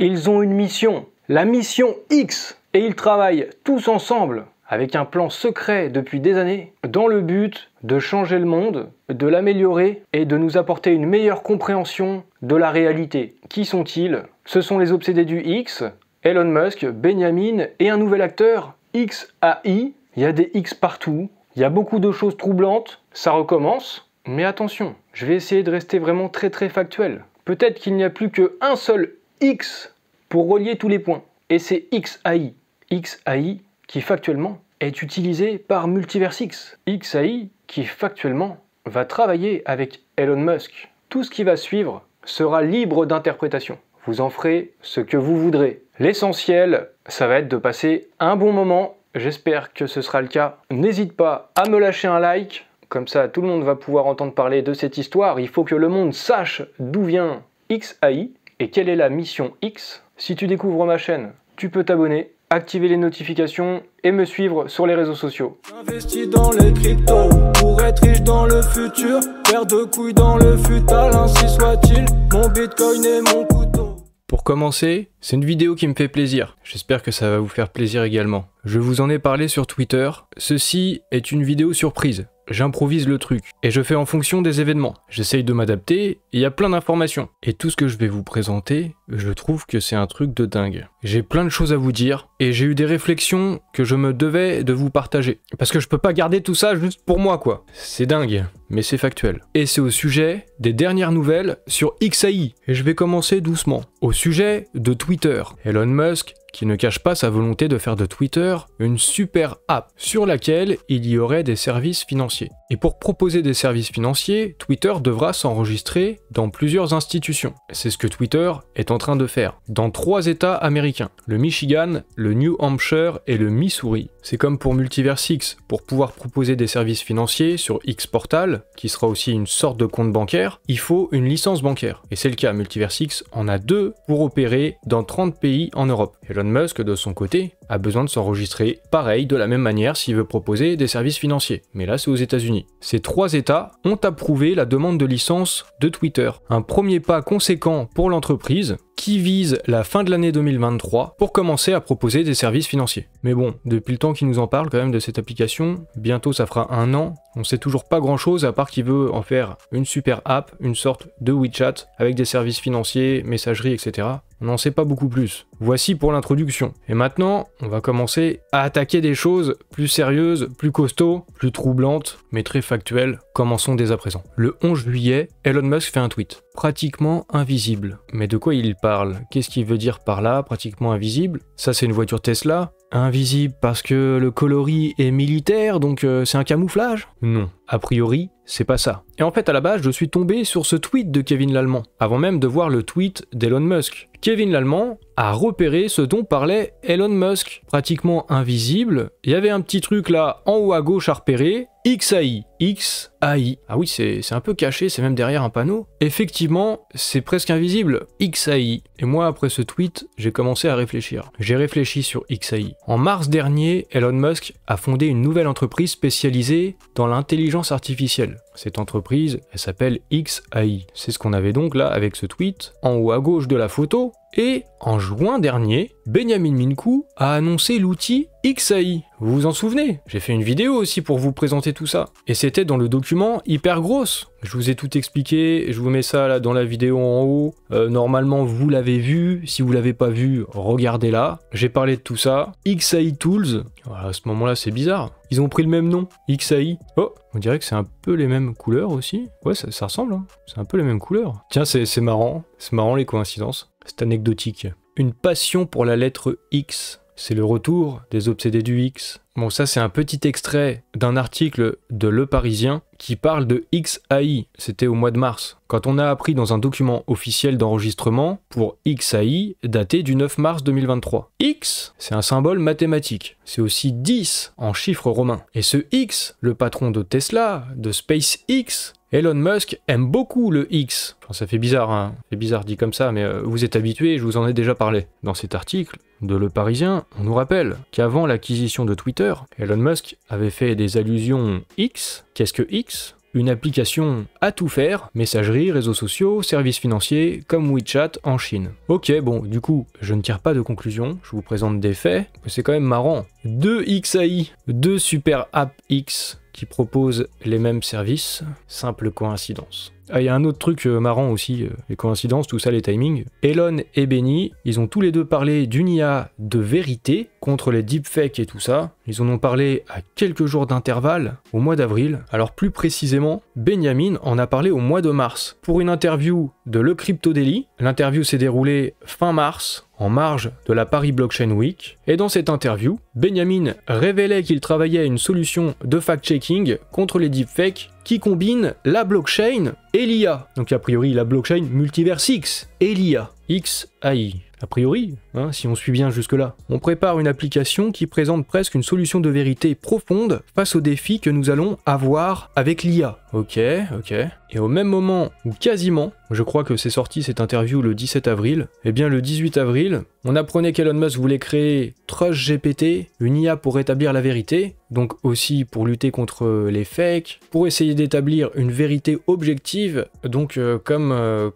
Ils ont une mission, la mission X, et ils travaillent tous ensemble avec un plan secret depuis des années, dans le but de changer le monde, de l'améliorer et de nous apporter une meilleure compréhension de la réalité. Qui sont-ils? Ce sont les obsédés du X, Elon Musk, Benjamin et un nouvel acteur, XAI. Il y a des X partout, il y a beaucoup de choses troublantes, ça recommence. Mais attention, je vais essayer de rester vraiment très factuel. Peut-être qu'il n'y a plus qu'un seul X pour relier tous les points. Et c'est XAI. XAI qui factuellement est utilisé par Multiversix. XAI qui factuellement va travailler avec Elon Musk. Tout ce qui va suivre sera libre d'interprétation. Vous en ferez ce que vous voudrez. L'essentiel, ça va être de passer un bon moment. J'espère que ce sera le cas. N'hésite pas à me lâcher un like. Comme ça, tout le monde va pouvoir entendre parler de cette histoire. Il faut que le monde sache d'où vient XAI et quelle est la mission X. Si tu découvres ma chaîne, tu peux t'abonner, activer les notifications et me suivre sur les réseaux sociaux. J'investis dans les cryptos pour être riche dans le futur. Paire de couilles dans le futal, ainsi soit-il. Mon bitcoin est mon couteau. Pour commencer, c'est une vidéo qui me fait plaisir. J'espère que ça va vous faire plaisir également. Je vous en ai parlé sur Twitter. Ceci est une vidéo surprise. J'improvise le truc et je fais en fonction des événements. J'essaye de m'adapter, il y a plein d'informations. Et tout ce que je vais vous présenter, je trouve que c'est un truc de dingue. J'ai plein de choses à vous dire et j'ai eu des réflexions que je me devais de vous partager. Parce que je peux pas garder tout ça juste pour moi quoi. C'est dingue, mais c'est factuel. Et c'est au sujet des dernières nouvelles sur XAI. Et je vais commencer doucement. Au sujet de Twitter. Elon Musk qui ne cache pas sa volonté de faire de Twitter une super app sur laquelle il y aurait des services financiers. Et pour proposer des services financiers, Twitter devra s'enregistrer dans plusieurs institutions. C'est ce que Twitter est en train de faire, dans 3 États américains, le Michigan, le New Hampshire et le Missouri. C'est comme pour Multiversix, pour pouvoir proposer des services financiers sur X-Portal, qui sera aussi une sorte de compte bancaire, il faut une licence bancaire. Et c'est le cas, Multiversix en a 2 pour opérer dans 30 pays en Europe. Elon Musk, de son côté, a besoin de s'enregistrer pareil, de la même manière, s'il veut proposer des services financiers. Mais là, c'est aux États-Unis. Ces 3 États ont approuvé la demande de licence de Twitter. Un premier pas conséquent pour l'entreprise, qui vise la fin de l'année 2023 pour commencer à proposer des services financiers. Mais bon, depuis le temps qu'il nous en parle quand même de cette application, bientôt ça fera 1 an, on sait toujours pas grand chose à part qu'il veut en faire une super app, une sorte de WeChat avec des services financiers, messagerie, etc. On n'en sait pas beaucoup plus. Voici pour l'introduction. Et maintenant, on va commencer à attaquer des choses plus sérieuses, plus costauds, plus troublantes, mais très factuelles. Commençons dès à présent. Le 11 juillet, Elon Musk fait un tweet. Pratiquement invisible. Mais de quoi il parle? Qu'est-ce qu'il veut dire par là, pratiquement invisible? Ça, c'est une voiture Tesla. Invisible parce que le coloris est militaire, donc c'est un camouflage? Non. A priori, c'est pas ça. Et en fait, à la base, je suis tombé sur ce tweet de Kevin Lallemand, avant même de voir le tweet d'Elon Musk. Kevin Lallemand a repéré ce dont parlait Elon Musk. Pratiquement invisible, il y avait un petit truc là, en haut à gauche à repérer, XAI. XAI. Ah oui, c'est un peu caché, c'est même derrière un panneau. Effectivement, c'est presque invisible. XAI. Et moi, après ce tweet, j'ai commencé à réfléchir. J'ai réfléchi sur XAI. En mars dernier, Elon Musk a fondé une nouvelle entreprise spécialisée dans l'intelligence artificielle. Cette entreprise, elle s'appelle XAI. C'est ce qu'on avait donc là avec ce tweet, en haut à gauche de la photo. Et en juin dernier, Benjamin Minkou a annoncé l'outil XAI. Vous vous en souvenez? J'ai fait une vidéo aussi pour vous présenter tout ça. Et c'était dans le document hyper grosse. Je vous ai tout expliqué, je vous mets ça là dans la vidéo en haut. Normalement, vous l'avez vu. Si vous l'avez pas vu, regardez-la. J'ai parlé de tout ça. XAI Tools. Voilà, à ce moment-là, c'est bizarre. Ils ont pris le même nom, XAI. Oh, on dirait que c'est un peu les mêmes couleurs aussi. Ouais, ça ressemble, hein. C'est un peu les mêmes couleurs. Tiens, c'est marrant. C'est marrant les coïncidences. C'est anecdotique. Une passion pour la lettre X. C'est le retour des obsédés du X. Bon, ça c'est un petit extrait d'un article de Le Parisien qui parle de XAI. C'était au mois de mars. Quand on a appris dans un document officiel d'enregistrement pour XAI daté du 9 mars 2023. X, c'est un symbole mathématique. C'est aussi 10 en chiffres romains. Et ce X, le patron de Tesla, de SpaceX, Elon Musk aime beaucoup le X. Enfin, ça fait bizarre, hein. C'est bizarre dit comme ça, mais vous êtes habitués, je vous en ai déjà parlé. Dans cet article de Le Parisien, on nous rappelle qu'avant l'acquisition de Twitter, Elon Musk avait fait des allusions X. Qu'est-ce que X? une application à tout faire, messagerie, réseaux sociaux, services financiers, comme WeChat en Chine. Ok, bon, du coup, je ne tire pas de conclusion, je vous présente des faits, mais c'est quand même marrant. 2 XAI, 2 super apps X qui proposent les mêmes services, simple coïncidence. Ah, il y a un autre truc marrant aussi, les coïncidences, tout ça, les timings. Elon et Benny, ils ont tous les deux parlé d'une IA de vérité contre les deepfakes et tout ça. Ils en ont parlé à quelques jours d'intervalle, au mois d'avril. Alors plus précisément, Benjamin en a parlé au mois de mars, pour une interview de Le Crypto Daily. L'interview s'est déroulée fin mars, en marge de la Paris Blockchain Week. Et dans cette interview, Benjamin révélait qu'il travaillait à une solution de fact-checking contre les deepfakes qui combine la blockchain et l'IA. Donc a priori la blockchain Multiverse X et l'IA. XAI. A priori, hein, si on suit bien jusque-là. On prépare une application qui présente presque une solution de vérité profonde face aux défis que nous allons avoir avec l'IA. Ok. Et au même moment, ou quasiment, je crois que c'est sorti cette interview le 17 avril, et bien le 18 avril, on apprenait qu'Elon Musk voulait créer TrustGPT, une IA pour établir la vérité, donc aussi pour lutter contre les fakes, pour essayer d'établir une vérité objective, donc comme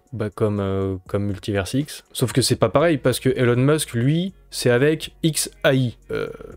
Multiverse X. Sauf que c'est pas pareil, parce que Elon Musk, lui, c'est avec XAI.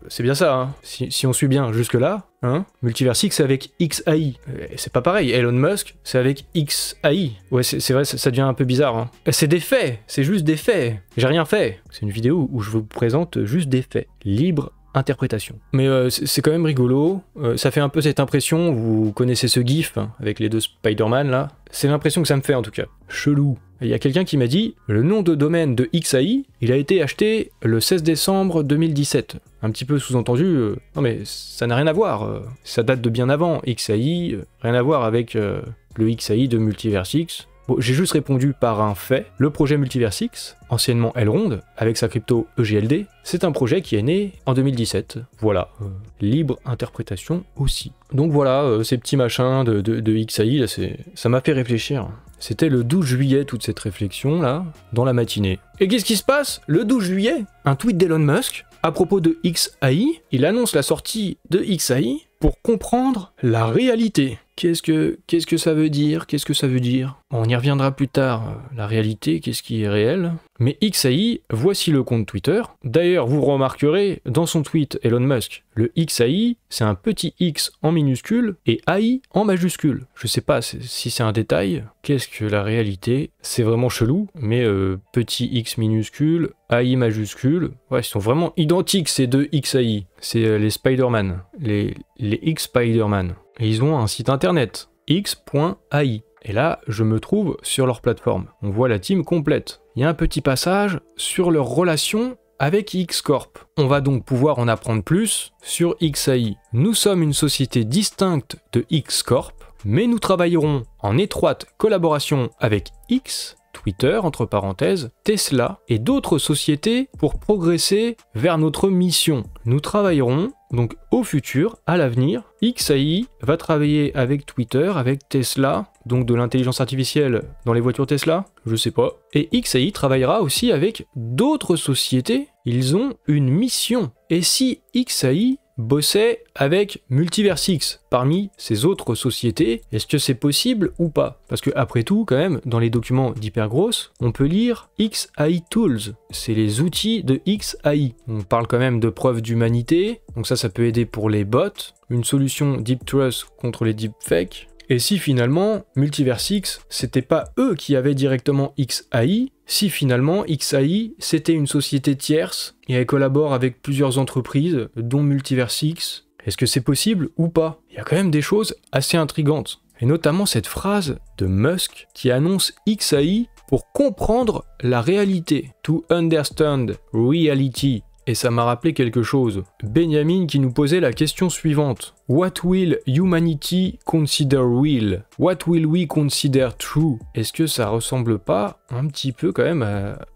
C'est bien ça, hein, si on suit bien jusque-là. Hein, Multiverse X, c'est avec XAI. C'est pas pareil, Elon Musk, c'est avec XAI. Ouais, c'est vrai, ça devient un peu bizarre. Hein. C'est des faits, c'est juste des faits. J'ai rien fait. C'est une vidéo où je vous présente juste des faits. Libre interprétation. Mais c'est quand même rigolo. Ça fait un peu cette impression, vous connaissez ce gif hein, avec les deux Spider-Man là. C'est l'impression que ça me fait en tout cas. Chelou. Il y a quelqu'un qui m'a dit, le nom de domaine de XAI, il a été acheté le 16 décembre 2017. Un petit peu sous-entendu, non mais ça n'a rien à voir, ça date de bien avant, XAI, rien à voir avec le XAI de Multiverse X. Bon, j'ai juste répondu par un fait, le projet Multiverse X, anciennement Elrond, avec sa crypto EGLD, c'est un projet qui est né en 2017. Voilà, libre interprétation aussi. Donc voilà, ces petits machins de XAI, là, ça m'a fait réfléchir. C'était le 12 juillet, toute cette réflexion, là, dans la matinée. Et qu'est-ce qui se passe le 12 juillet? Un tweet d'Elon Musk, à propos de XAI, il annonce la sortie de XAI pour comprendre la réalité. Qu'est-ce que ça veut dire? Qu'est-ce que ça veut dire? On y reviendra plus tard, la réalité, qu'est-ce qui est réel? Mais XAI, voici le compte Twitter. D'ailleurs, vous remarquerez, dans son tweet, Elon Musk, le XAI, c'est un petit X en minuscule et AI en majuscule. Je sais pas si c'est un détail. Qu'est-ce que la réalité? C'est vraiment chelou, mais petit X minuscule, AI majuscule, ouais, ils sont vraiment identiques ces deux XAI. C'est les Spider-Man, les X-Spider-Man. Et ils ont un site internet, x.ai. Et là, je me trouve sur leur plateforme. On voit la team complète. Il y a un petit passage sur leur relation avec X-Corp. On va donc pouvoir en apprendre plus sur XAI. Nous sommes une société distincte de X-Corp, mais nous travaillerons en étroite collaboration avec X, Twitter, entre parenthèses, Tesla et d'autres sociétés pour progresser vers notre mission. Nous travaillerons donc au futur, à l'avenir. XAI va travailler avec Twitter, avec Tesla, donc de l'intelligence artificielle dans les voitures Tesla, je sais pas. Et XAI travaillera aussi avec d'autres sociétés. Ils ont une mission. Et si XAI bossait avec Multiverse X parmi ces autres sociétés, est-ce que c'est possible ou pas? Parce que après tout, quand même, dans les documents d'Hypergross, on peut lire XAI Tools. C'est les outils de XAI. On parle quand même de preuves d'humanité, donc ça peut aider pour les bots, une solution Deep Trust contre les deepfakes. Et si finalement, Multiverse X, c'était pas eux qui avaient directement XAI, si finalement XAI, c'était une société tierce et elle collabore avec plusieurs entreprises, dont Multiverse X, est-ce que c'est possible ou pas? Il y a quand même des choses assez intrigantes. Et notamment cette phrase de Musk qui annonce XAI pour comprendre la réalité. To understand reality. Et ça m'a rappelé quelque chose. Benjamin qui nous posait la question suivante. What will humanity consider real? What will we consider true? Est-ce que ça ressemble pas un petit peu quand même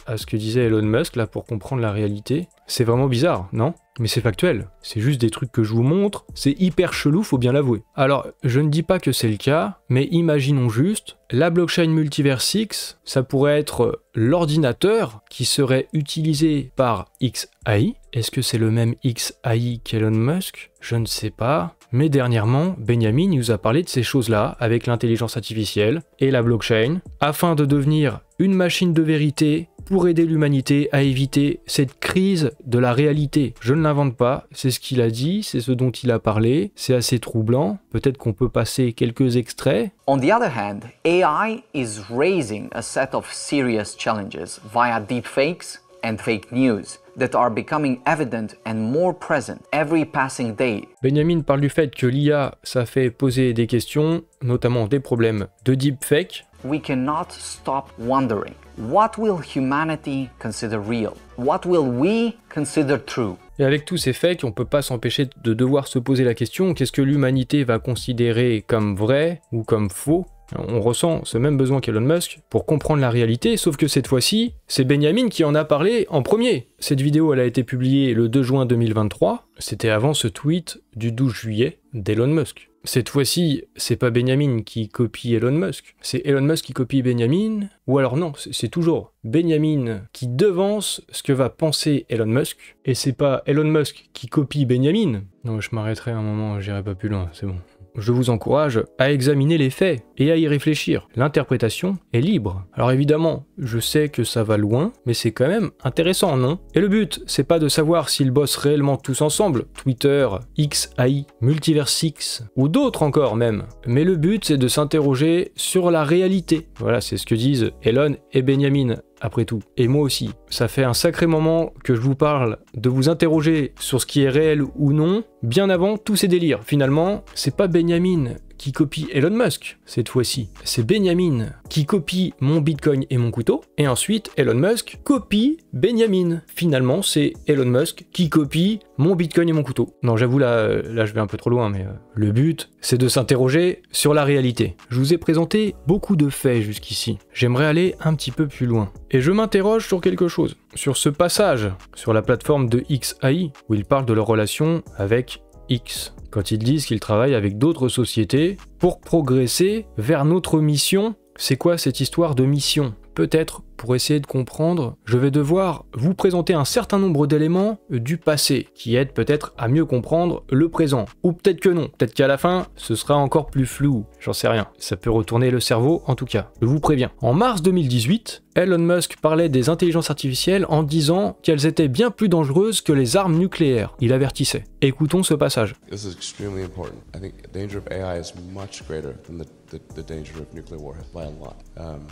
à ce que disait Elon Musk là pour comprendre la réalité? C'est vraiment bizarre, non? Mais c'est factuel, c'est juste des trucs que je vous montre, c'est hyper chelou, faut bien l'avouer. Alors, je ne dis pas que c'est le cas, mais imaginons juste, la blockchain Multiverse X, ça pourrait être l'ordinateur qui serait utilisé par XAI. Est-ce que c'est le même XAI qu'Elon Musk? Je ne sais pas. Mais dernièrement, Benjamin nous a parlé de ces choses-là avec l'intelligence artificielle et la blockchain, afin de devenir une machine de vérité pour aider l'humanité à éviter cette crise de la réalité. Je ne l'invente pas, c'est ce qu'il a dit, c'est ce dont il a parlé, c'est assez troublant. Peut-être qu'on peut passer quelques extraits. On the other hand, AI is raising a set of serious challenges via deepfakes and fake news that are becoming evident and more present every passing day. Benjamin parle du fait que l'IA, ça fait poser des questions, notamment des problèmes de deepfake. We cannot stop wondering, what will humanity consider real? What will we consider true? Et avec tous ces fakes, on peut pas s'empêcher de devoir se poser la question, qu'est-ce que l'humanité va considérer comme vrai ou comme faux? On ressent ce même besoin qu'Elon Musk pour comprendre la réalité, sauf que cette fois-ci, c'est Benjamin qui en a parlé en premier. Cette vidéo, elle a été publiée le 2 juin 2023, c'était avant ce tweet du 12 juillet d'Elon Musk. Cette fois-ci, c'est pas Benjamin qui copie Elon Musk, c'est Elon Musk qui copie Benjamin, ou alors non, c'est toujours Benjamin qui devance ce que va penser Elon Musk, et c'est pas Elon Musk qui copie Benjamin. Non, je m'arrêterai un moment, j'irai pas plus loin, c'est bon. Je vous encourage à examiner les faits et à y réfléchir. L'interprétation est libre. Alors évidemment, je sais que ça va loin, mais c'est quand même intéressant, non? Et le but, c'est pas de savoir s'ils bossent réellement tous ensemble, Twitter, XAI, Multiverse X, ou d'autres encore même. Mais le but, c'est de s'interroger sur la réalité. Voilà, c'est ce que disent Elon et Benjamin. Après tout, et moi aussi. Ça fait un sacré moment que je vous parle de vous interroger sur ce qui est réel ou non, bien avant tous ces délires. Finalement, c'est pas Benjamin qui copie Elon Musk, cette fois-ci. C'est Benjamin qui copie mon Bitcoin et mon couteau, et ensuite Elon Musk copie Benjamin. Finalement, c'est Elon Musk qui copie mon Bitcoin et mon couteau. Non, j'avoue, là je vais un peu trop loin, mais le but, c'est de s'interroger sur la réalité. Je vous ai présenté beaucoup de faits jusqu'ici. J'aimerais aller un petit peu plus loin. Et je m'interroge sur quelque chose. Sur ce passage sur la plateforme de XAI, où ils parlent de leur relation avec X. Quand ils disent qu'ils travaillent avec d'autres sociétés pour progresser vers notre mission. C'est quoi cette histoire de mission? Peut-être, pour essayer de comprendre, je vais devoir vous présenter un certain nombre d'éléments du passé, qui aident peut-être à mieux comprendre le présent. Ou peut-être que non, peut-être qu'à la fin, ce sera encore plus flou, j'en sais rien. Ça peut retourner le cerveau en tout cas, je vous préviens. En mars 2018, Elon Musk parlait des intelligences artificielles en disant qu'elles étaient bien plus dangereuses que les armes nucléaires. Il avertissait. Écoutons ce passage. This is extremely important. I think the danger of AI is much greater than the danger of nuclear warheads by a lot.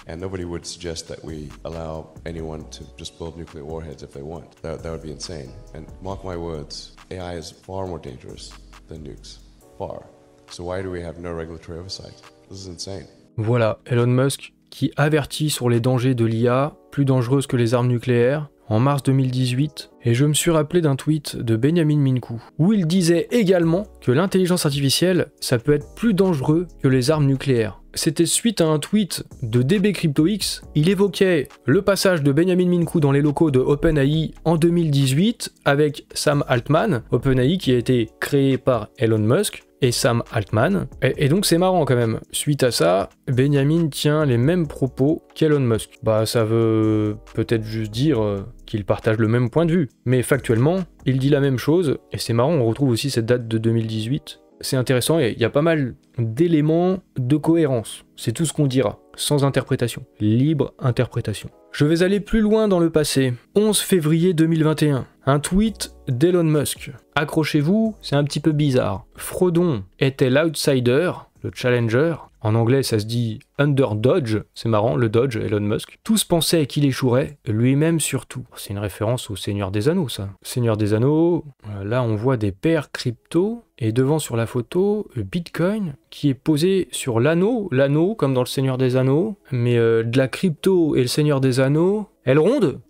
And nobody would suggest that we allow anyone to just build nuclear warheads if they want. That would be insane. And mark my words, AI is far more dangerous than nukes. Far. So why do we have no regulatory oversight? This is insane. Voilà, Elon Musk qui avertit sur les dangers de l'IA, plus dangereuse que les armes nucléaires, en mars 2018, et je me suis rappelé d'un tweet de Benjamin Minkou, où il disait également que l'intelligence artificielle, ça peut être plus dangereux que les armes nucléaires. C'était suite à un tweet de DBCryptoX, il évoquait le passage de Benjamin Minkou dans les locaux de OpenAI en 2018 avec Sam Altman, OpenAI qui a été créé par Elon Musk, et Sam Altman. Et donc c'est marrant quand même. Suite à ça, Benjamin tient les mêmes propos qu'Elon Musk. Bah ça veut peut-être juste dire qu'il partage le même point de vue. Mais factuellement, il dit la même chose. Et c'est marrant, on retrouve aussi cette date de 2018. C'est intéressant et il y a pas mal d'éléments de cohérence. C'est tout ce qu'on dira, sans interprétation. Libre interprétation. Je vais aller plus loin dans le passé. 11 février 2021. Un tweet d'Elon Musk. Accrochez-vous, c'est un petit peu bizarre. Frodon était l'outsider, le challenger. En anglais, ça se dit underdodge. C'est marrant, le dodge, Elon Musk. Tous pensaient qu'il échouerait, lui-même surtout. C'est une référence au Seigneur des Anneaux, ça. Seigneur des Anneaux, là on voit des paires crypto, et devant sur la photo, Bitcoin, qui est posé sur l'anneau comme dans le Seigneur des Anneaux, mais de la crypto et le Seigneur des Anneaux, elle ronde.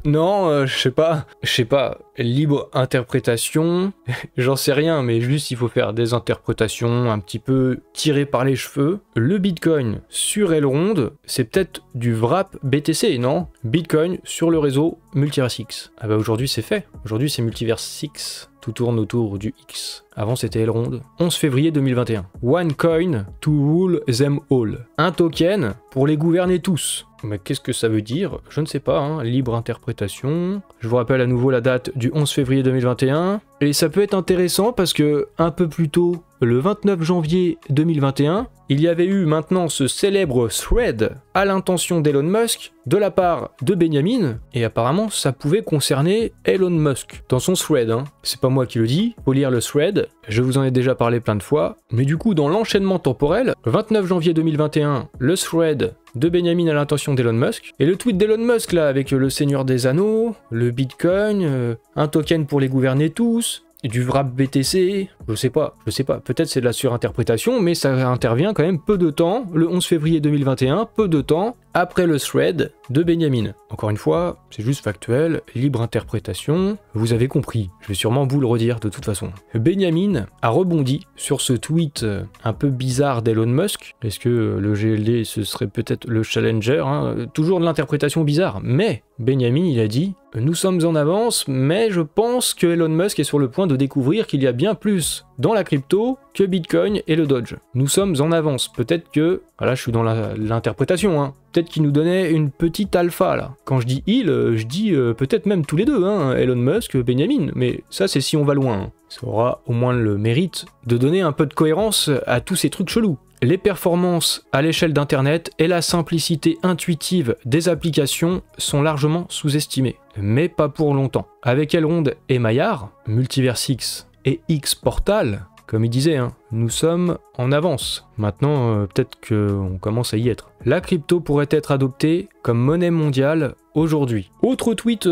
Non, je sais pas, libre interprétation, j'en sais rien, mais juste il faut faire des interprétations un petit peu tirées par les cheveux. Le Bitcoin Bitcoin sur Elrond, c'est peut-être du wrap BTC, non? Bitcoin sur le réseau Multiverse X. Ah bah aujourd'hui c'est fait. Aujourd'hui c'est Multiverse X. Tout tourne autour du X. Avant c'était Elrond. 11 février 2021. One coin to rule them all. Un token pour les gouverner tous. Mais qu'est-ce que ça veut dire? Je ne sais pas, hein. Libre interprétation. Je vous rappelle à nouveau la date du 11 février 2021. Et ça peut être intéressant parce que un peu plus tôt, le 29 janvier 2021, il y avait eu maintenant ce célèbre thread à l'intention d'Elon Musk de la part de Benjamin, et apparemment ça pouvait concerner Elon Musk dans son thread, hein. C'est pas moi qui le dis, faut lire le thread, je vous en ai déjà parlé plein de fois, mais du coup dans l'enchaînement temporel, le 29 janvier 2021, le thread de Benjamin à l'intention d'Elon Musk, et le tweet d'Elon Musk là avec le Seigneur des Anneaux, le Bitcoin, un token pour les gouverner tous, du wrap BTC, je sais pas, peut-être c'est de la surinterprétation, mais ça intervient quand même peu de temps, le 11 février 2021, peu de temps après le thread de Benjamin. Encore une fois, c'est juste factuel, libre interprétation, vous avez compris, je vais sûrement vous le redire de toute façon. Benjamin a rebondi sur ce tweet un peu bizarre d'Elon Musk, est-ce que le GLD ce serait peut-être le challenger, hein, toujours de l'interprétation bizarre, mais Benjamin il a dit « Nous sommes en avance, mais je pense que Elon Musk est sur le point de découvrir qu'il y a bien plus dans la crypto que Bitcoin et le Doge. Nous sommes en avance. Peut-être que... Voilà, je suis dans l'interprétation, hein. Peut-être qu'il nous donnait une petite alpha, là. Quand je dis il, je dis peut-être même tous les deux, hein. Elon Musk, Benjamin. Mais ça, c'est si on va loin. Hein. Ça aura au moins le mérite de donner un peu de cohérence à tous ces trucs chelous. Les performances à l'échelle d'Internet et la simplicité intuitive des applications sont largement sous-estimées. Mais pas pour longtemps. Avec Elrond et Maillard, Multiverse X et X Portal, comme il disait, hein, nous sommes en avance. Maintenant, peut-être qu'on commence à y être. La crypto pourrait être adoptée comme monnaie mondiale aujourd'hui. Autre tweet,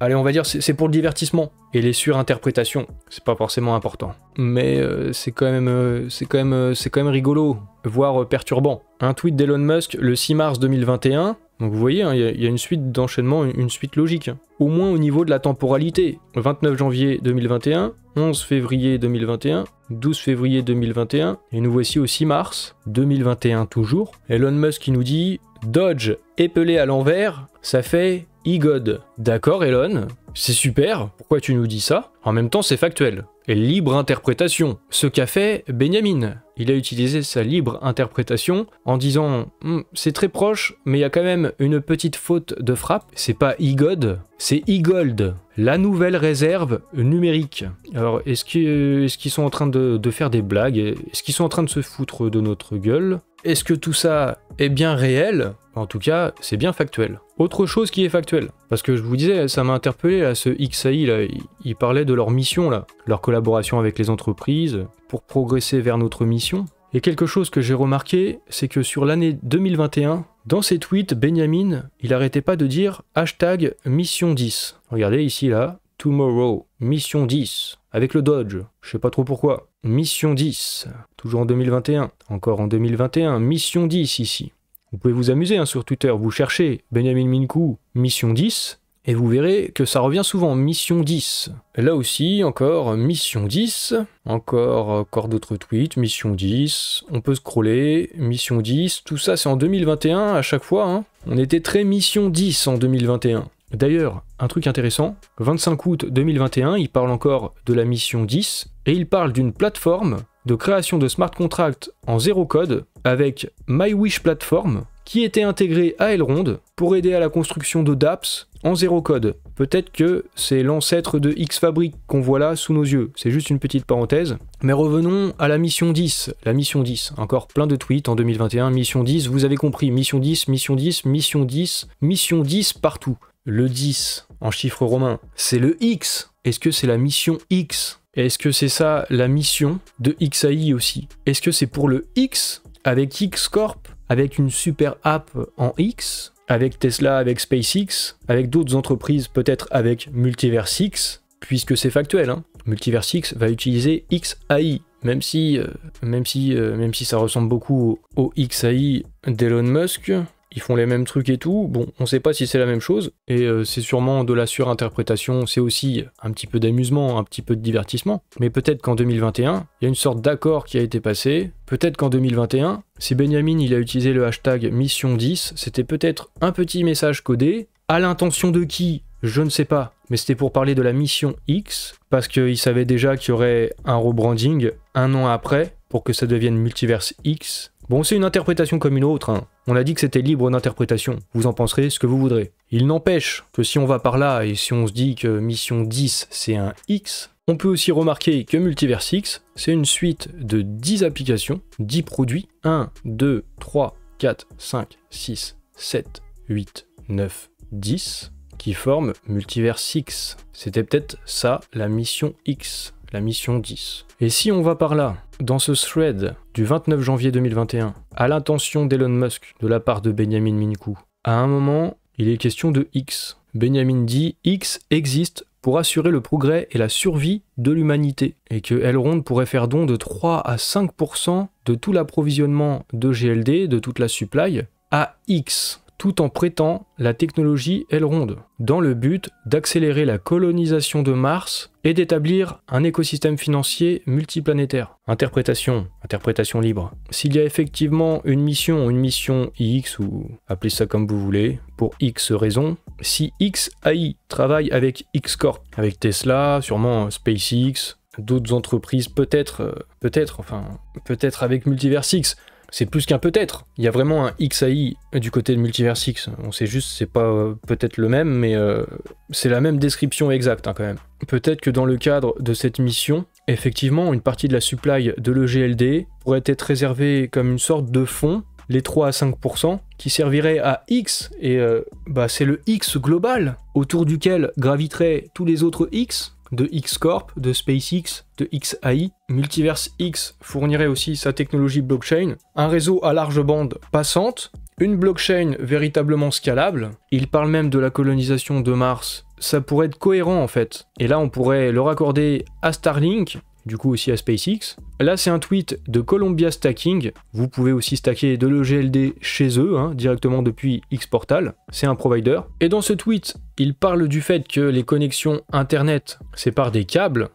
allez, on va dire, c'est pour le divertissement. Et les surinterprétations, c'est pas forcément important. Mais c'est quand même rigolo, voire perturbant. Un tweet d'Elon Musk le 6 mars 2021. Donc vous voyez, hein, y a une suite d'enchaînement, une suite logique. Hein. Au moins au niveau de la temporalité. 29 janvier 2021, 11 février 2021, 12 février 2021, et nous voici au 6 mars 2021 toujours. Elon Musk qui nous dit « Dodge épelé à l'envers, ça fait e-God ». D'accord Elon, c'est super, pourquoi tu nous dis ça? En même temps c'est factuel. Et libre interprétation. Ce qu'a fait Benjamin. Il a utilisé sa libre interprétation en disant c'est très proche, mais il y a quand même une petite faute de frappe. C'est pas e-God, c'est e-Gold, la nouvelle réserve numérique. Alors est-ce qu'ils sont en train de faire des blagues? Est-ce qu'ils sont en train de se foutre de notre gueule? Est-ce que tout ça est bien réel? En tout cas, c'est bien factuel. Autre chose qui est factuelle, parce que je vous disais, ça m'a interpellé, là, ce XAI, là, il parlait de leur mission, là, leur collaboration avec les entreprises, pour progresser vers notre mission. Et quelque chose que j'ai remarqué, c'est que sur l'année 2021, dans ses tweets, Benjamin, il arrêtait pas de dire hashtag mission 10. Regardez ici, là, tomorrow, mission 10, avec le Dodge, je sais pas trop pourquoi. Mission 10, toujours en 2021, encore en 2021, mission 10 ici. Vous pouvez vous amuser hein, sur Twitter, vous cherchez Benjamin Minkou, mission 10, et vous verrez que ça revient souvent, mission 10. Et là aussi, encore mission 10, encore d'autres tweets, mission 10, on peut scroller, mission 10, tout ça c'est en 2021 à chaque fois, hein. On était très mission 10 en 2021. D'ailleurs, un truc intéressant, 25 août 2021, il parle encore de la mission 10, et il parle d'une plateforme de création de smart contracts en zéro code avec MyWish Platform qui était intégrée à Elrond pour aider à la construction de dApps en zéro code. Peut-être que c'est l'ancêtre de Xfabric qu'on voit là sous nos yeux, c'est juste une petite parenthèse. Mais revenons à la mission 10, encore plein de tweets en 2021, mission 10, vous avez compris, mission 10, mission 10, mission 10, mission 10 partout. Le 10 en chiffre romain, c'est le X. Est-ce que c'est la mission X ? Est-ce que c'est ça la mission de XAI aussi? Est-ce que c'est pour le X avec X Corp, avec une super app en X, avec Tesla, avec SpaceX, avec d'autres entreprises, peut-être avec Multiverse X, puisque c'est factuel, hein. Multiverse X va utiliser XAI, même si ça ressemble beaucoup au XAI d'Elon Musk. ils font les mêmes trucs et tout. Bon, on sait pas si c'est la même chose, et c'est sûrement de la surinterprétation, c'est aussi un petit peu d'amusement, un petit peu de divertissement. Mais peut-être qu'en 2021, il y a une sorte d'accord qui a été passé. Peut-être qu'en 2021, si Benjamin il a utilisé le hashtag Mission 10, c'était peut-être un petit message codé, à l'intention de qui ? Je ne sais pas, mais c'était pour parler de la mission X, parce qu'il savait déjà qu'il y aurait un rebranding un an après, pour que ça devienne Multiverse X. Bon, c'est une interprétation comme une autre, hein. On a dit que c'était libre d'interprétation, vous en penserez ce que vous voudrez. Il n'empêche que si on va par là, et si on se dit que mission 10 c'est un X, on peut aussi remarquer que Multiverse X, c'est une suite de 10 applications, 10 produits, 1, 2, 3, 4, 5, 6, 7, 8, 9, 10, qui forment Multiverse X. C'était peut-être ça, la mission X, la mission 10. Et si on va par là, dans ce thread du 29 janvier 2021, à l'intention d'Elon Musk de la part de Benjamin Minkou, à un moment, il est question de X. Benjamin dit « X existe pour assurer le progrès et la survie de l'humanité, et que Elrond pourrait faire don de 3 à 5% de tout l'approvisionnement de GLD, de toute la supply, à X, tout en prêtant la technologie Elrond, dans le but d'accélérer la colonisation de Mars et d'établir un écosystème financier multiplanétaire. Interprétation libre. S'il y a effectivement une mission X, ou appelez ça comme vous voulez, pour X raisons, si XAI travaille avec X Corp, avec Tesla, sûrement SpaceX, d'autres entreprises, peut-être avec Multiverse X, c'est plus qu'un peut-être. Il y a vraiment un XAI du côté de Multiverse X. On sait juste, c'est pas peut-être le même, mais c'est la même description exacte hein, quand même. Peut-être que dans le cadre de cette mission, effectivement, une partie de la supply de l'EGLD pourrait être réservée comme une sorte de fonds, les 3 à 5%, qui servirait à X, et c'est le X global, autour duquel graviteraient tous les autres X, de X Corp, de SpaceX, de XAI. Multiverse X fournirait aussi sa technologie blockchain, un réseau à large bande passante, une blockchain véritablement scalable. Il parle même de la colonisation de Mars. Ça pourrait être cohérent en fait. Et là on pourrait le raccorder à Starlink, du coup aussi à SpaceX. Là c'est un tweet de Columbia Stacking, vous pouvez aussi stacker de l'EGLD chez eux, hein, directement depuis Xportal, c'est un provider. Et dans ce tweet, il parle du fait que les connexions internet, c'est par des câbles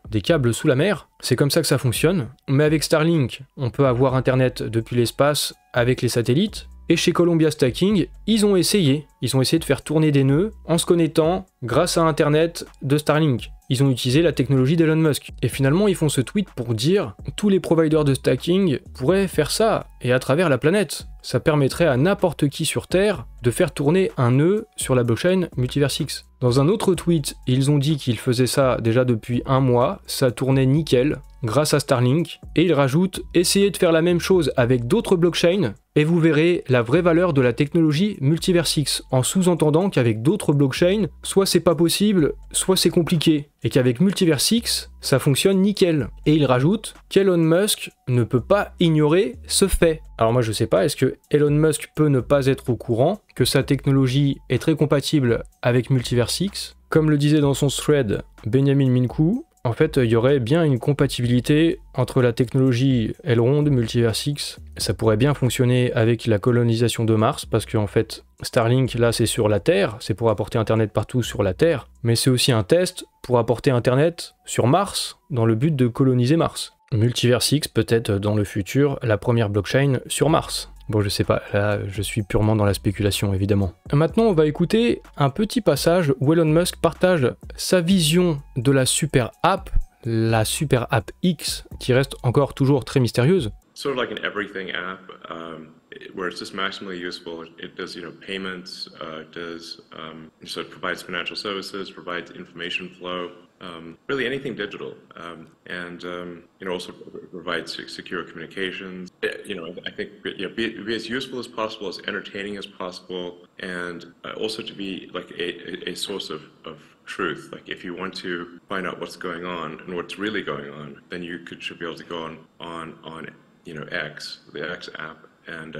sous la mer, c'est comme ça que ça fonctionne. Mais avec Starlink, on peut avoir internet depuis l'espace avec les satellites. Et chez Columbia Stacking, ils ont essayé de faire tourner des nœuds en se connectant grâce à Internet de Starlink. Ils ont utilisé la technologie d'Elon Musk. Et finalement, ils font ce tweet pour dire tous les providers de stacking pourraient faire ça, et à travers la planète. Ça permettrait à n'importe qui sur Terre de faire tourner un nœud sur la blockchain Multiverse X. Dans un autre tweet, ils ont dit qu'ils faisaient ça déjà depuis un mois, ça tournait nickel, grâce à Starlink, et ils rajoutent « Essayez de faire la même chose avec d'autres blockchains, et vous verrez la vraie valeur de la technologie Multiverse X, en sous-entendant qu'avec d'autres blockchains, soit c'est pas possible, soit c'est compliqué, et qu'avec Multiverse X, ça fonctionne nickel. » Et il rajoute qu'Elon Musk ne peut pas ignorer ce fait. Alors moi je sais pas, est-ce que Elon Musk peut ne pas être au courant que sa technologie est très compatible avec Multiverse X? Comme le disait dans son thread Benjamin Minkou, en fait, il y aurait bien une compatibilité entre la technologie Elrond, Multiverse X. Ça pourrait bien fonctionner avec la colonisation de Mars, parce qu'en fait, Starlink, là, c'est sur la Terre, c'est pour apporter Internet partout sur la Terre, mais c'est aussi un test pour apporter Internet sur Mars, dans le but de coloniser Mars. Multiverse X, peut-être dans le futur, la première blockchain sur Mars. Bon, je sais pas, là, je suis purement dans la spéculation, évidemment. Maintenant, on va écouter un petit passage où Elon Musk partage sa vision de la super app X, qui reste encore toujours très mystérieuse. Sort of like an everything app, where it's just maximally useful. It does, payments, so it provides financial services, provides information flow, really anything digital, and also provides secure communications. I think be as useful as possible, as entertaining as possible, and also to be like a source of truth. Like if you want to find out what's going on and what's really going on, then you should be able to go on X, the X app, and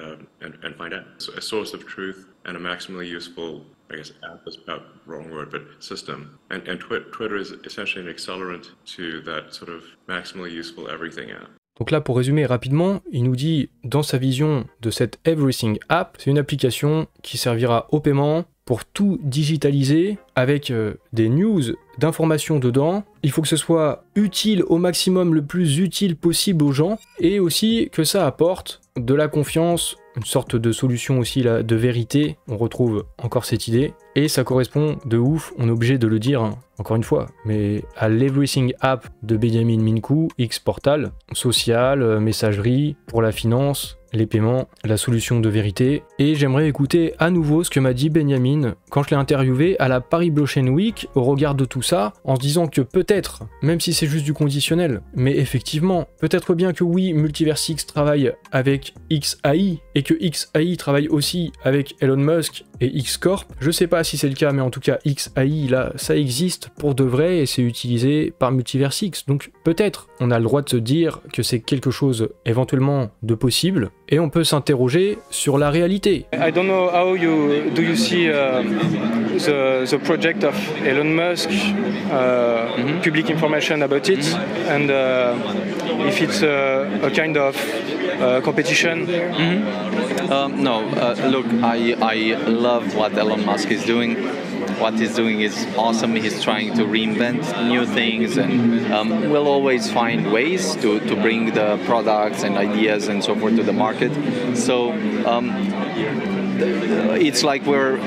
find out. So a source of truth and a maximally useful, I guess app is about the wrong word, but system. And Twitter is essentially an accelerant to that sort of maximally useful everything app. Donc là, pour résumer rapidement, il nous dit dans sa vision de cette Everything App, c'est une application qui servira au paiement pour tout digitaliser avec des news d'informations dedans. Il faut que ce soit utile au maximum, le plus utile possible aux gens, et aussi que ça apporte de la confiance, une sorte de solution aussi là, de vérité. On retrouve encore cette idée, et ça correspond de ouf, on est obligé de le dire, hein, encore une fois, mais à l'Everything App de Benjamin Minkou, X-Portal, social, messagerie, pour la finance, les paiements, la solution de vérité. Et j'aimerais écouter à nouveau ce que m'a dit Benjamin quand je l'ai interviewé à la Paris Blockchain Week au regard de tout ça, en se disant que peut-être, même si c'est juste du conditionnel, mais effectivement, peut-être bien que oui, Multiversix travaille avec XAI et que XAI travaille aussi avec Elon Musk et X-Corp. Je sais pas si c'est le cas, mais en tout cas XAI là, ça existe pour de vrai et c'est utilisé par Multiversix. Donc peut-être on a le droit de se dire que c'est quelque chose éventuellement de possible. Et on peut s'interroger sur la réalité. I don't know how do you see the project of Elon Musk, public information about it, and if it's a kind of competition. No, look, I love what Elon Musk is doing. What he's doing is awesome. He's trying to reinvent new things, and we'll always find ways to bring the products and ideas and so forth to the market. So it's like we're,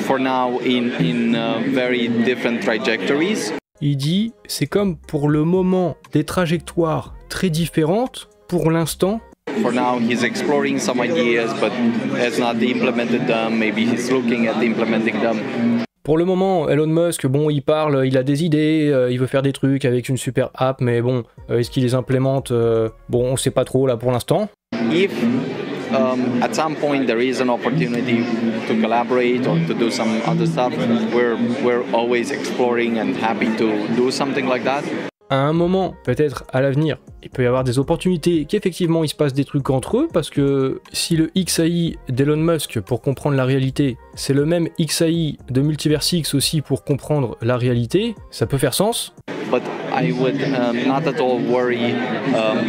for now, in very different trajectories. Il dit, c'est comme pour le moment des trajectoires très différentes pour l'instant. For now, he's exploring some ideas, but has not implemented them. Maybe he's looking at implementing them. Pour le moment, Elon Musk, bon, il parle, il a des idées, il veut faire des trucs avec une super app, mais bon, est-ce qu'il les implémente? Bon, on sait pas trop là pour l'instant. If at some point there is an opportunity to collaborate or to do some other stuff, we're always exploring and happy to do something like that. À un moment, peut-être à l'avenir, il peut y avoir des opportunités qu'effectivement il se passe des trucs entre eux, parce que si le XAI d'Elon Musk pour comprendre la réalité, c'est le même XAI de Multiversix aussi pour comprendre la réalité, ça peut faire sens. But I would not at all worry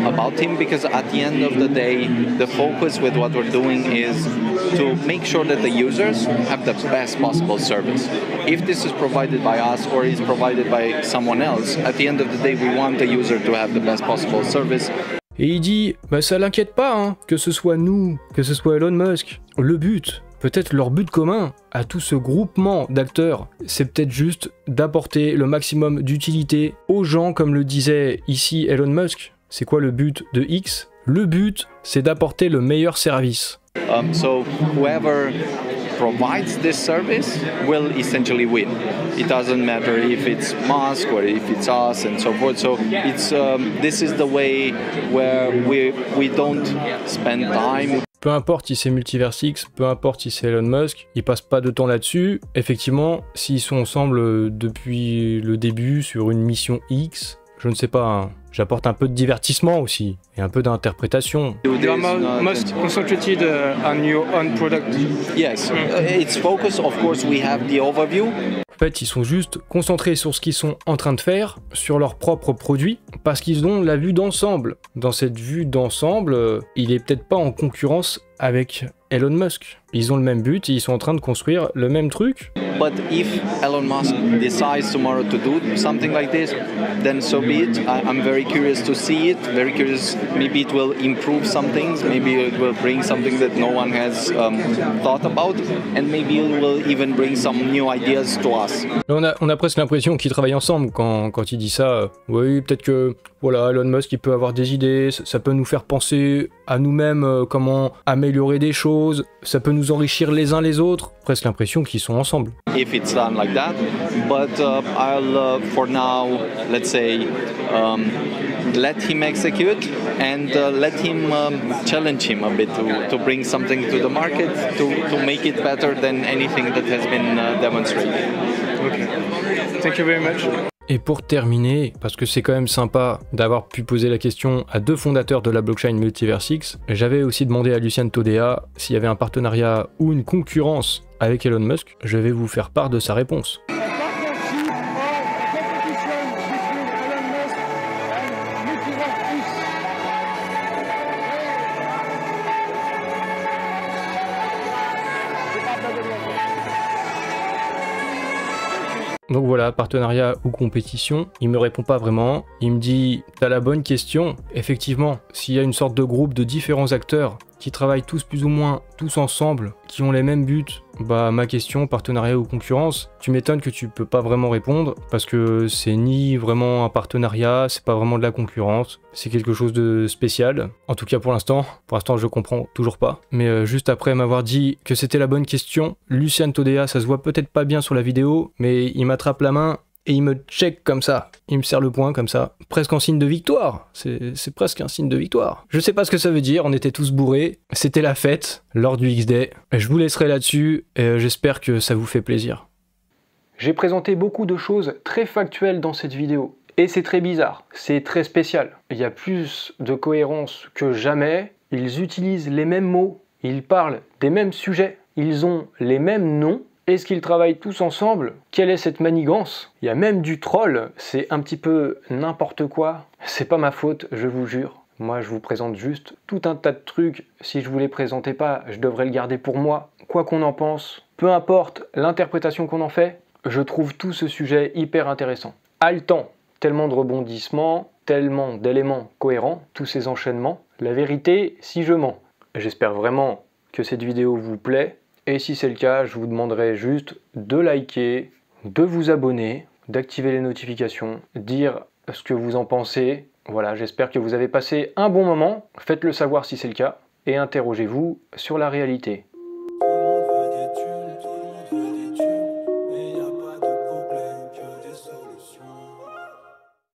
about him, because at the end of the day, the focus with what we're doing is to make sure that the users have the best possible service. If this is provided by us or is provided by someone else, at the end of the day, we want the user to have the best possible service. Et il dit, bah ça l'inquiète pas, hein, que ce soit nous, que ce soit Elon Musk. Le but, peut-être leur but commun à tout ce groupement d'acteurs, c'est peut-être juste d'apporter le maximum d'utilité aux gens, comme le disait ici Elon Musk. C'est quoi le but de X? Le but, c'est d'apporter le meilleur service. So whoever provides this service will essentially win. It doesn't matter if it's Musk or if it's us and so forth. So it's this is the way where we don't spend time. Peu importe si c'est Multiversix, peu importe si c'est Elon Musk, ils passent pas de temps là-dessus. Effectivement, s'ils sont ensemble depuis le début sur une mission X, je ne sais pas, hein. J'apporte un peu de divertissement aussi, et un peu d'interprétation. You are most concentrated on your own product. Yes, it's focus. Of course, we have the overview. En fait, ils sont juste concentrés sur ce qu'ils sont en train de faire, sur leurs propres produits, parce qu'ils ont la vue d'ensemble. Dans cette vue d'ensemble, il est peut-être pas en concurrence avec Elon Musk. Ils ont le même but et ils sont en train de construire le même truc. But if Elon Musk decides tomorrow to do something like this, then so be it. I'm very curious to see it, very curious. Maybe it will improve some things, maybe it will bring something that no one has thought about, and maybe it will even bring some new ideas to us. On a presque l'impression qu'ils travaillent ensemble quand il dit ça. Oui, peut-être que voilà, Elon Musk il peut avoir des idées, ça peut nous faire penser à nous-mêmes comment améliorer des choses, ça peut nous enrichir les uns les autres. Presque l'impression qu'ils sont ensemble. If it's done like that, but I'll for now, let's say, let him execute and let him challenge him a bit to bring something to the market to make it better than anything that has been demonstrated. Okay. Thank you very much. Et pour terminer, parce que c'est quand même sympa d'avoir pu poser la question à deux fondateurs de la blockchain Multiversix, j'avais aussi demandé à Lucien Todea s'il y avait un partenariat ou une concurrence avec Elon Musk. Je vais vous faire part de sa réponse. Donc voilà, partenariat ou compétition. Il me répond pas vraiment. Il me dit, t'as la bonne question. Effectivement, s'il y a une sorte de groupe de différents acteurs qui travaillent tous plus ou moins tous ensemble, qui ont les mêmes buts, bah ma question, partenariat ou concurrence, tu m'étonnes que tu peux pas vraiment répondre parce que c'est ni vraiment un partenariat, c'est pas vraiment de la concurrence, c'est quelque chose de spécial. En tout cas pour l'instant je comprends toujours pas. Mais juste après m'avoir dit que c'était la bonne question, Lucian Todea, ça se voit peut-être pas bien sur la vidéo, mais il m'attrape la main et il me check comme ça, il me serre le poing comme ça, presque en signe de victoire, c'est presque un signe de victoire. Je sais pas ce que ça veut dire, on était tous bourrés, c'était la fête lors du X-Day, je vous laisserai là-dessus et j'espère que ça vous fait plaisir. J'ai présenté beaucoup de choses très factuelles dans cette vidéo, et c'est très bizarre, c'est très spécial. Il y a plus de cohérence que jamais, ils utilisent les mêmes mots, ils parlent des mêmes sujets, ils ont les mêmes noms. Est-ce qu'ils travaillent tous ensemble? Quelle est cette manigance? Il y a même du troll, c'est un petit peu n'importe quoi. C'est pas ma faute, je vous jure. Moi, je vous présente juste tout un tas de trucs. Si je vous les présentais pas, je devrais le garder pour moi. Quoi qu'on en pense, peu importe l'interprétation qu'on en fait, je trouve tout ce sujet hyper intéressant. Haletant, tellement de rebondissements, tellement d'éléments cohérents, tous ces enchaînements. La vérité, si je mens. J'espère vraiment que cette vidéo vous plaît. Et si c'est le cas, je vous demanderai juste de liker, de vous abonner, d'activer les notifications, dire ce que vous en pensez. Voilà, j'espère que vous avez passé un bon moment. Faites-le savoir si c'est le cas et interrogez-vous sur la réalité.